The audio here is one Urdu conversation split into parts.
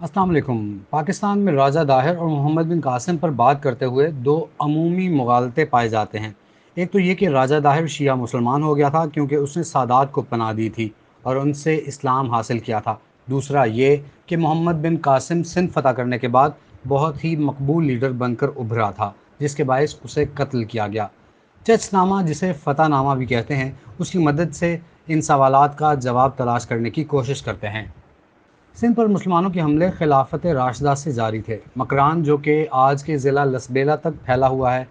السلام علیکم۔ پاکستان میں راجہ داہر اور محمد بن قاسم پر بات کرتے ہوئے دو عمومی مغالطے پائے جاتے ہیں۔ ایک تو یہ کہ راجہ داہر شیعہ مسلمان ہو گیا تھا کیونکہ اس نے سادات کو پناہ دی تھی اور ان سے اسلام حاصل کیا تھا۔ دوسرا یہ کہ محمد بن قاسم سندھ فتح کرنے کے بعد بہت ہی مقبول لیڈر بن کر ابھرا تھا، جس کے باعث اسے قتل کیا گیا۔ چچ نامہ، جسے فتح نامہ بھی کہتے ہیں، اس کی مدد سے ان سوالات کا جواب تلاش کرنے کی کوشش کرتے ہیں۔ سندھ پر مسلمانوں کے حملے خلافت راشدہ سے جاری تھے۔ مکران، جو کہ آج کے ضلع لسبیلا تک پھیلا ہوا ہے،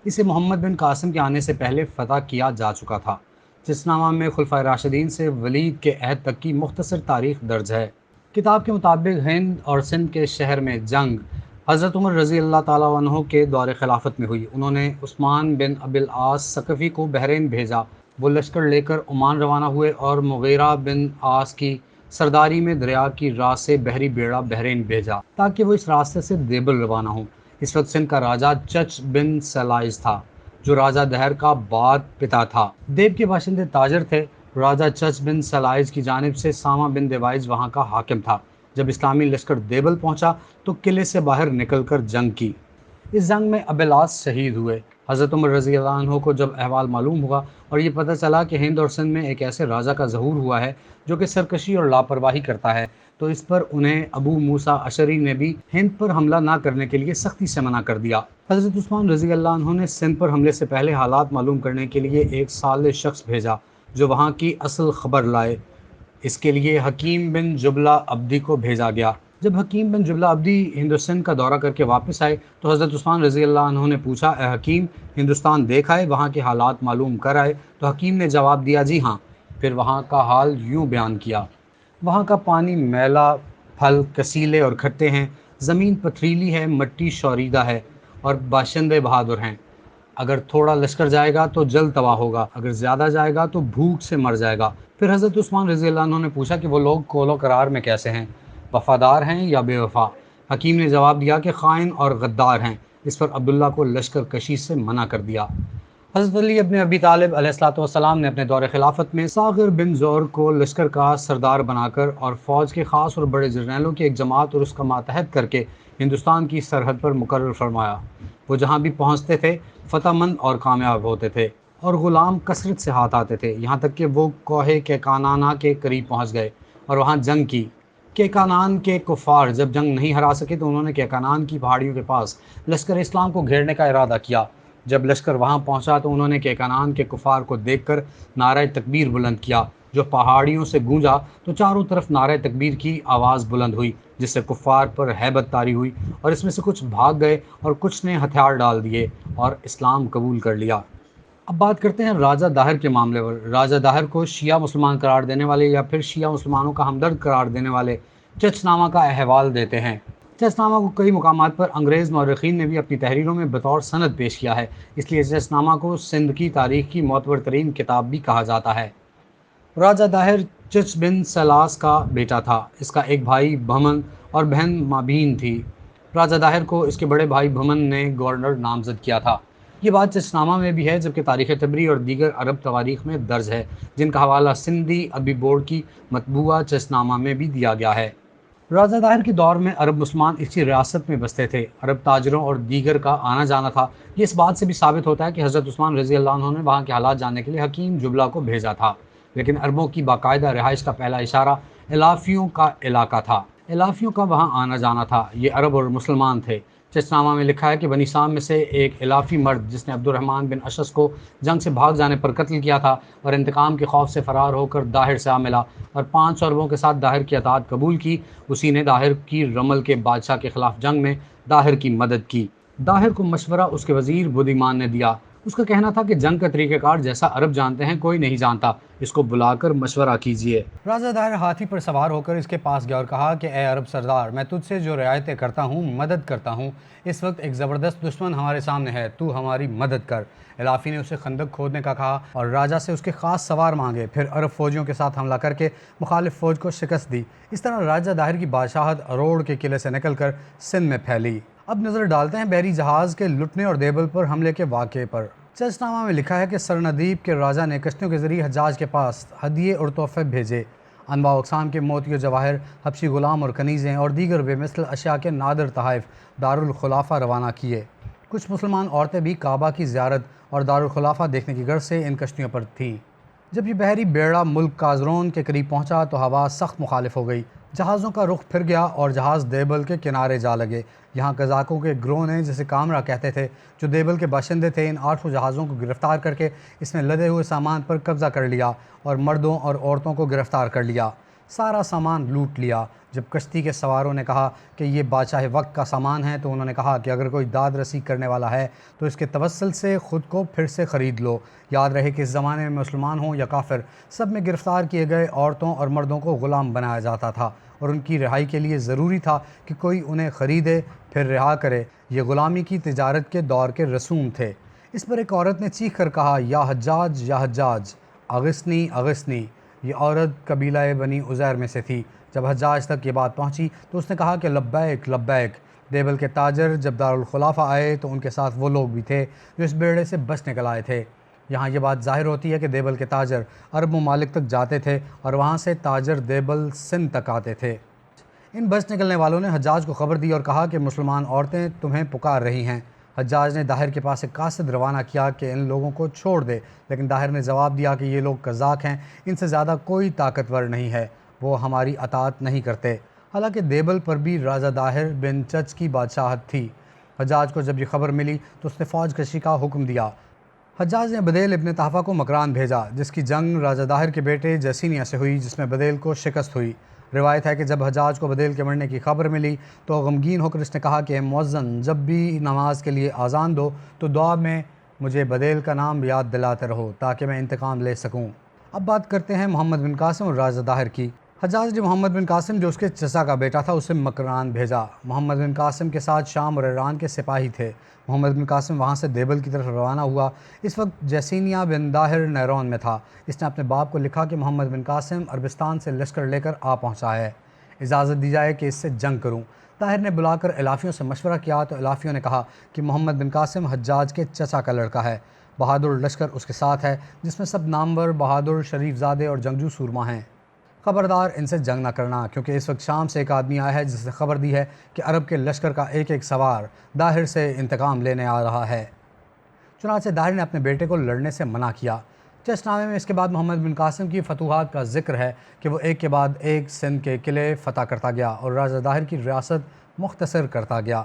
اسے محمد بن قاسم کے آنے سے پہلے فتح کیا جا چکا تھا۔ چچنامہ میں خلفائے راشدین سے ولید کے عہد تک کی مختصر تاریخ درج ہے۔ کتاب کے مطابق ہند اور سندھ کے شہر میں جنگ حضرت عمر رضی اللہ تعالیٰ عنہ کے دور خلافت میں ہوئی۔ انہوں نے عثمان بن ابی العاص ثقفی کو بحرین بھیجا۔ وہ لشکر لے کر عمان روانہ ہوئے اور مغیرہ بن عاص کی سرداری میں دریا کی راہ سے بحری بیڑا بحرین بھیجا تاکہ وہ اس راستے سے دیبل روانہ ہوں۔ اس وقت سندھ کا راجہ چچ بن سلائز تھا، جو راجہ دہر کا بعد پتا تھا۔ دیب کے باشندے تاجر تھے۔ راجہ چچ بن سلائز کی جانب سے سامہ بن دیوائز وہاں کا حاکم تھا۔ جب اسلامی لشکر دیبل پہنچا تو قلعے سے باہر نکل کر جنگ کی۔ اس جنگ میں ابی العاص شہید ہوئے۔ حضرت عمر رضی اللہ عنہ کو جب احوال معلوم ہوا اور یہ پتہ چلا کہ ہند اور سندھ میں ایک ایسے راجہ کا ظہور ہوا ہے جو کہ سرکشی اور لاپرواہی کرتا ہے، تو اس پر انہیں ابو موسیٰ اشعری نے بھی ہند پر حملہ نہ کرنے کے لیے سختی سے منع کر دیا۔ حضرت عثمان رضی اللہ عنہ نے سندھ پر حملے سے پہلے حالات معلوم کرنے کے لیے ایک صالح شخص بھیجا جو وہاں کی اصل خبر لائے۔ اس کے لیے حکیم بن جبلہ عبدی کو بھیجا گیا۔ جب حکیم بن جبلہ عبدی ہندوستان کا دورہ کر کے واپس آئے تو حضرت عثمان رضی اللہ عنہ نے پوچھا، اے حکیم، ہندوستان دیکھ آئے، وہاں کے حالات معلوم کر آئے؟ تو حکیم نے جواب دیا، جی ہاں۔ پھر وہاں کا حال یوں بیان کیا: وہاں کا پانی میلا، پھل کسیلے اور کھٹے ہیں، زمین پتھریلی ہے، مٹی شوریدہ ہے اور باشندے بہادر ہیں۔ اگر تھوڑا لشکر جائے گا تو جلد تباہ ہوگا، اگر زیادہ جائے گا تو بھوک سے مر جائے گا۔ پھر حضرت عثمان رضی اللہ عنہ نے پوچھا کہ وہ لوگ قول و قرار میں کیسے ہیں، وفادار ہیں یا بے وفا؟ حکیم نے جواب دیا کہ خائن اور غدار ہیں۔ اس پر عبداللہ کو لشکر کشی سے منع کر دیا۔ حضرت علی ابن ابی طالب علیہ السلام نے اپنے دور خلافت میں ساغر بن زور کو لشکر کا سردار بنا کر اور فوج کے خاص اور بڑے جرنیلوں کی ایک جماعت اور اس کا ماتحت کر کے ہندوستان کی سرحد پر مقرر فرمایا۔ وہ جہاں بھی پہنچتے تھے فتح مند اور کامیاب ہوتے تھے اور غلام کثرت سے ہاتھ آتے تھے، یہاں تک کہ وہ کوہ کیکانانا کے قریب پہنچ گئے اور وہاں جنگ کی۔ کیکانان کے کفار جب جنگ نہیں ہرا سکے تو انہوں نے کیکانان کی پہاڑیوں کے پاس لشکر اسلام کو گھیرنے کا ارادہ کیا۔ جب لشکر وہاں پہنچا تو انہوں نے کیکانان کے کفار کو دیکھ کر نعرہ تکبیر بلند کیا، جو پہاڑیوں سے گونجا تو چاروں طرف نعرہ تکبیر کی آواز بلند ہوئی، جس سے کفار پر ہیبت طاری ہوئی اور اس میں سے کچھ بھاگ گئے اور کچھ نے ہتھیار ڈال دیے اور اسلام قبول کر لیا۔ اب بات کرتے ہیں راجہ داہر کے معاملے پر۔ راجہ داہر کو شیعہ مسلمان قرار دینے والے یا پھر شیعہ مسلمانوں کا ہمدرد قرار دینے والے چچ نامہ کا احوال دیتے ہیں۔ چچ نامہ کو کئی مقامات پر انگریز مورخین نے بھی اپنی تحریروں میں بطور سند پیش کیا ہے، اس لیے چچ نامہ کو سندھ کی تاریخ کی معتبر ترین کتاب بھی کہا جاتا ہے۔ راجہ داہر چچ بن سلاس کا بیٹا تھا۔ اس کا ایک بھائی بھمن اور بہن مابین تھی۔ راجہ داہر کو اس کے بڑے بھائی بھمن نے گورنر نامزد کیا تھا۔ یہ بات چچ نامہ میں بھی ہے، جبکہ تاریخ تبری اور دیگر عرب تواریخ میں درج ہے، جن کا حوالہ سندھی ادبی بورڈ کی مطبوعہ چچ نامہ میں بھی دیا گیا ہے۔ راجہ داہر کے دور میں عرب مسلمان اسی ریاست میں بستے تھے۔ عرب تاجروں اور دیگر کا آنا جانا تھا۔ یہ اس بات سے بھی ثابت ہوتا ہے کہ حضرت عثمان رضی اللہ عنہ نے وہاں کے حالات جاننے کے لیے حکیم جبلہ کو بھیجا تھا، لیکن عربوں کی باقاعدہ رہائش کا پہلا اشارہ الافیوں کا علاقہ تھا۔ الافیوں کا وہاں آنا جانا تھا۔ یہ عرب اور مسلمان تھے۔ چچ نامہ میں لکھا ہے کہ بنی سام میں سے ایک الافی مرد جس نے عبد الرحمن بن اشعث کو جنگ سے بھاگ جانے پر قتل کیا تھا اور انتقام کے خوف سے فرار ہو کر داہر سے آ ملا اور 500 عربوں کے ساتھ داہر کی اطاعت قبول کی، اسی نے داہر کی رمل کے بادشاہ کے خلاف جنگ میں داہر کی مدد کی۔ داہر کو مشورہ اس کے وزیر بدیمان نے دیا۔ اس کا کہنا تھا کہ جنگ کا طریقہ کار جیسا عرب جانتے ہیں کوئی نہیں جانتا، اس کو بلا کر مشورہ کیجیے۔ راجہ داہر ہاتھی پر سوار ہو کر اس کے پاس گیا اور کہا کہ اے عرب سردار، میں تجھ سے جو رعایتیں کرتا ہوں، مدد کرتا ہوں، اس وقت ایک زبردست دشمن ہمارے سامنے ہے، تو ہماری مدد کر۔ الافی نے اسے خندق کھودنے کا کہا اور راجہ سے اس کے خاص سوار مانگے، پھر عرب فوجیوں کے ساتھ حملہ کر کے مخالف فوج کو شکست دی۔ اس طرح راجہ داہر کی بادشاہت اروڑ کے قلعے سے نکل کر سندھ میں پھیلی۔ اب نظر ڈالتے ہیں بحری جہاز کے لٹنے اور دیبل پر حملے کے واقعے پر۔ چچ نامہ میں لکھا ہے کہ سرندیب کے راجہ نے کشتیوں کے ذریعے حجاج کے پاس ہدیے اور تحفے بھیجے۔ انواع و اقسام کے موتی و جواہر، حبشی غلام اور کنیزیں اور دیگر بے مثل اشیاء کے نادر تحائف دارالخلافہ روانہ کیے۔ کچھ مسلمان عورتیں بھی کعبہ کی زیارت اور دارالخلافہ دیکھنے کی غرض سے ان کشتیوں پر تھیں۔ جب یہ بحری بیڑا ملک کازرون کے قریب پہنچا تو ہوا سخت مخالف ہو گئی، جہازوں کا رخ پھر گیا اور جہاز دیبل کے کنارے جا لگے۔ یہاں قزاقوں کے گروہ نے، جسے کامرا کہتے تھے، جو دیبل کے باشندے تھے، ان 8 جہازوں کو گرفتار کر کے اس میں لدے ہوئے سامان پر قبضہ کر لیا اور مردوں اور عورتوں کو گرفتار کر لیا، سارا سامان لوٹ لیا۔ جب کشتی کے سواروں نے کہا کہ یہ بادشاہ وقت کا سامان ہے تو انہوں نے کہا کہ اگر کوئی داد رسی کرنے والا ہے تو اس کے توسل سے خود کو پھر سے خرید لو۔ یاد رہے کہ اس زمانے میں مسلمان ہوں یا کافر، سب میں گرفتار کیے گئے عورتوں اور مردوں کو غلام بنایا جاتا تھا، اور ان کی رہائی کے لیے ضروری تھا کہ کوئی انہیں خریدے پھر رہا کرے۔ یہ غلامی کی تجارت کے دور کے رسوم تھے۔ اس پر ایک عورت نے چیخ کر کہا، یا حجاج یا حجاج، اغثنی اغثنی۔ یہ عورت قبیلہ بنی عزیر میں سے تھی۔ جب حجاج تک یہ بات پہنچی تو اس نے کہا کہ لبیک لبیک۔ دیبل کے تاجر جب دارالخلافہ آئے تو ان کے ساتھ وہ لوگ بھی تھے جو اس بیڑے سے بچ نکل آئے تھے۔ یہاں یہ بات ظاہر ہوتی ہے کہ دیبل کے تاجر عرب ممالک تک جاتے تھے اور وہاں سے تاجر دیبل سندھ تک آتے تھے۔ ان بچ نکلنے والوں نے حجاج کو خبر دی اور کہا کہ مسلمان عورتیں تمہیں پکار رہی ہیں۔ حجاج نے داہر کے پاس ایک قاصد روانہ کیا کہ ان لوگوں کو چھوڑ دے، لیکن داہر نے جواب دیا کہ یہ لوگ قزاق ہیں، ان سے زیادہ کوئی طاقتور نہیں ہے، وہ ہماری اطاعت نہیں کرتے۔ حالانکہ دیبل پر بھی راجہ داہر بن چچ کی بادشاہت تھی۔ حجاج کو جب یہ خبر ملی تو اس نے فوج کشی کا حکم دیا۔ حجاج نے بدیل ابن طہفہ کو مکران بھیجا، جس کی جنگ راجہ داہر کے بیٹے جیسینیہ سے ہوئی، جس میں بدیل کو شکست ہوئی۔ روایت ہے کہ جب حجاج کو بدیل کے مرنے کی خبر ملی تو غمگین ہو کر اس نے کہا کہ اے مؤذن، جب بھی نماز کے لیے اذان دو تو دعا میں مجھے بدیل کا نام یاد دلاتے رہو تاکہ میں انتقام لے سکوں۔ اب بات کرتے ہیں محمد بن قاسم اور راجہ داہر کی۔ حجاج نے محمد بن قاسم، جو اس کے چچا کا بیٹا تھا، اسے مکران بھیجا۔ محمد بن قاسم کے ساتھ شام اور ایران کے سپاہی تھے۔ محمد بن قاسم وہاں سے دیبل کی طرف روانہ ہوا۔ اس وقت جیسینیہ بن داہر نیرون میں تھا۔ اس نے اپنے باپ کو لکھا کہ محمد بن قاسم عربستان سے لشکر لے کر آ پہنچا ہے، اجازت دی جائے کہ اس سے جنگ کروں۔ طاہر نے بلا کر الافیوں سے مشورہ کیا تو الافیوں نے کہا کہ محمد بن قاسم حجاج کے چچا کا لڑکا ہے، بہادر لشکر اس کے ساتھ ہے، جس میں سب نامور، بہادر، شریف زادے اور جنگجو سورما ہیں۔ خبردار ان سے جنگ نہ کرنا، کیونکہ اس وقت شام سے ایک آدمی آیا ہے جس نے خبر دی ہے کہ عرب کے لشکر کا ایک ایک سوار داہر سے انتقام لینے آ رہا ہے۔ چنانچہ داہر نے اپنے بیٹے کو لڑنے سے منع کیا۔ چچ نامے میں اس کے بعد محمد بن قاسم کی فتوحات کا ذکر ہے کہ وہ ایک کے بعد ایک سندھ کے قلعے فتح کرتا گیا اور راجہ داہر کی ریاست مختصر کرتا گیا۔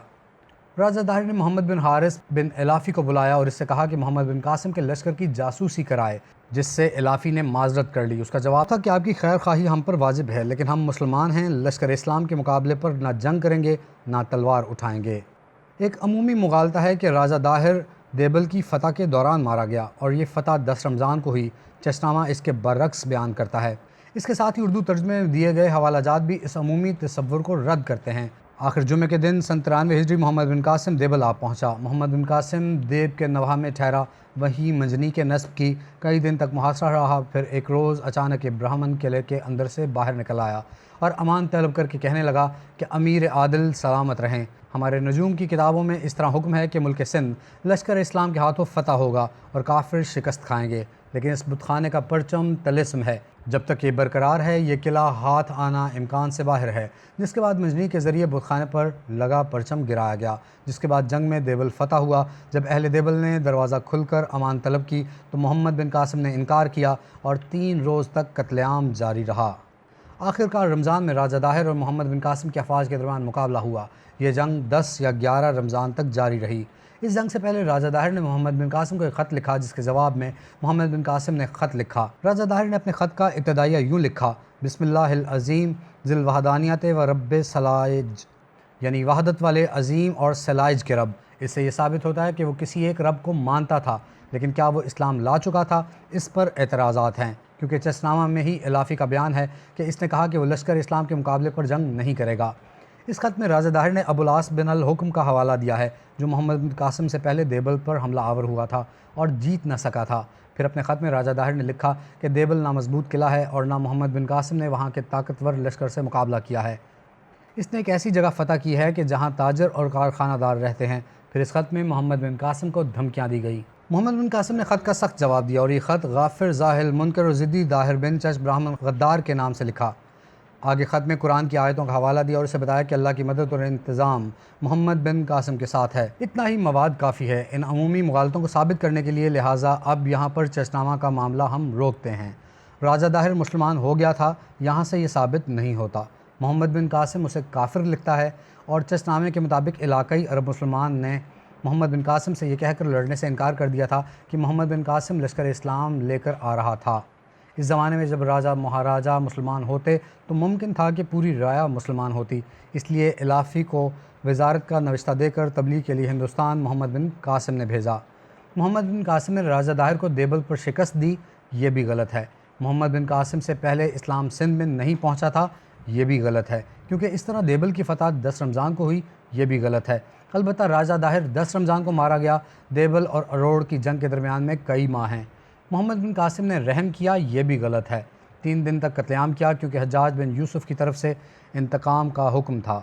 راجہ داہر نے محمد بن حارث بن الافی کو بلایا اور اس سے کہا کہ محمد بن قاسم کے لشکر کی جاسوسی کرائے، جس سے الافی نے معذرت کر لی۔ اس کا جواب تھا کہ آپ کی خیر خواہی ہم پر واجب ہے، لیکن ہم مسلمان ہیں، لشکر اسلام کے مقابلے پر نہ جنگ کریں گے نہ تلوار اٹھائیں گے۔ ایک عمومی مغالطہ ہے کہ راجہ داہر دیبل کی فتح کے دوران مارا گیا اور یہ فتح 10 رمضان کو ہوئی۔ چشنامہ اس کے برعکس بیان کرتا ہے۔ اس کے ساتھ ہی اردو ترجمے میں دیے گئے حوالہ جات بھی اس عمومی تصور کو رد کرتے ہیں۔ آخر جمعے کے دن سن 93 ہجری محمد بن قاسم دیبل آ پہنچا۔ محمد بن قاسم دیب کے نوحہ میں ٹھہرا، وہیں منجنی کے نصب کی، کئی دن تک محاصرہ رہا۔ پھر ایک روز اچانک برہمن قلعے کے اندر سے باہر نکل آیا اور امان طلب کر کے کہنے لگا کہ امیر عادل سلامت رہیں، ہمارے نجوم کی کتابوں میں اس طرح حکم ہے کہ ملک سندھ لشکر اسلام کے ہاتھوں فتح ہوگا اور کافر شکست کھائیں گے، لیکن اس بت خانے کا پرچم طلسم ہے، جب تک یہ برقرار ہے یہ قلعہ ہاتھ آنا امکان سے باہر ہے۔ جس کے بعد منجنی کے ذریعے بت خانے پر لگا پرچم گرایا گیا، جس کے بعد جنگ میں دیبل فتح ہوا۔ جب اہل دیبل نے دروازہ کھل کر امان طلب کی تو محمد بن قاسم نے انکار کیا اور 3 روز تک قتل عام جاری رہا۔ آخرکار رمضان میں راجہ داہر اور محمد بن قاسم کی افواج کے درمیان مقابلہ ہوا۔ یہ جنگ 10 یا 11 رمضان تک جاری رہی۔ اس جنگ سے پہلے راجہ داہر نے محمد بن قاسم کو ایک خط لکھا، جس کے جواب میں محمد بن قاسم نے خط لکھا۔ راجہ داہر نے اپنے خط کا ابتدائیہ یوں لکھا: بسم اللہ العظیم ذی الوحدانیت و رب سلائج، یعنی وحدت والے عظیم اور سلائج کے رب۔ اس سے یہ ثابت ہوتا ہے کہ وہ کسی ایک رب کو مانتا تھا، لیکن کیا وہ اسلام لا چکا تھا؟ اس پر اعتراضات ہیں، کیونکہ چشنامہ میں ہی الافی کا بیان ہے کہ اس نے کہا کہ وہ لشکر اسلام کے مقابلے پر جنگ نہیں کرے گا۔ اس خط میں راجہ داہر نے ابو العاص بن الحکم کا حوالہ دیا ہے، جو محمد بن قاسم سے پہلے دیبل پر حملہ آور ہوا تھا اور جیت نہ سکا تھا۔ پھر اپنے خط میں راجہ داہر نے لکھا کہ دیبل نہ مضبوط قلعہ ہے اور نہ محمد بن قاسم نے وہاں کے طاقتور لشکر سے مقابلہ کیا ہے۔ اس نے ایک ایسی جگہ فتح کی ہے کہ جہاں تاجر اور کارخانہ دار رہتے ہیں۔ پھر اس خط میں محمد بن قاسم کو دھمکیاں دی گئی۔ محمد بن قاسم نے خط کا سخت جواب دیا اور یہ خط غافر، زاہل، منکر اور ضدی داہر بن چچ براہمن غدار کے نام سے لکھا۔ آگے خط میں قرآن کی آیتوں کا حوالہ دیا اور اسے بتایا کہ اللہ کی مدد اور انتظام محمد بن قاسم کے ساتھ ہے۔ اتنا ہی مواد کافی ہے ان عمومی مغالطوں کو ثابت کرنے کے لیے، لہٰذا اب یہاں پر چچنامہ کا معاملہ ہم روکتے ہیں۔ راجہ داہر مسلمان ہو گیا تھا، یہاں سے یہ ثابت نہیں ہوتا۔ محمد بن قاسم اسے کافر لکھتا ہے اور چچنامے کے مطابق علاقائی عرب مسلمان نے محمد بن قاسم سے یہ کہہ کر لڑنے سے انکار کر دیا تھا کہ محمد بن قاسم لشکر اسلام لے کر آ رہا تھا۔ اس زمانے میں جب راجہ مہاراجہ مسلمان ہوتے تو ممکن تھا کہ پوری رعایا مسلمان ہوتی، اس لیے الافی کو وزارت کا نوشتہ دے کر تبلیغ کے لیے ہندوستان محمد بن قاسم نے بھیجا۔ محمد بن قاسم نے راجہ داہر کو دیبل پر شکست دی، یہ بھی غلط ہے۔ محمد بن قاسم سے پہلے اسلام سندھ میں نہیں پہنچا تھا، یہ بھی غلط ہے، کیونکہ اس طرح دیبل کی فتح 10 رمضان کو ہوئی، یہ بھی غلط ہے۔ البتہ راجہ داہر 10 رمضان کو مارا گیا، دیبل اور اروڑ کی جنگ کے درمیان میں کئی ماہ ہیں۔ محمد بن قاسم نے رحم کیا، یہ بھی غلط ہے۔ 3 دن تک قتل عام کیا کیونکہ حجاج بن یوسف کی طرف سے انتقام کا حکم تھا۔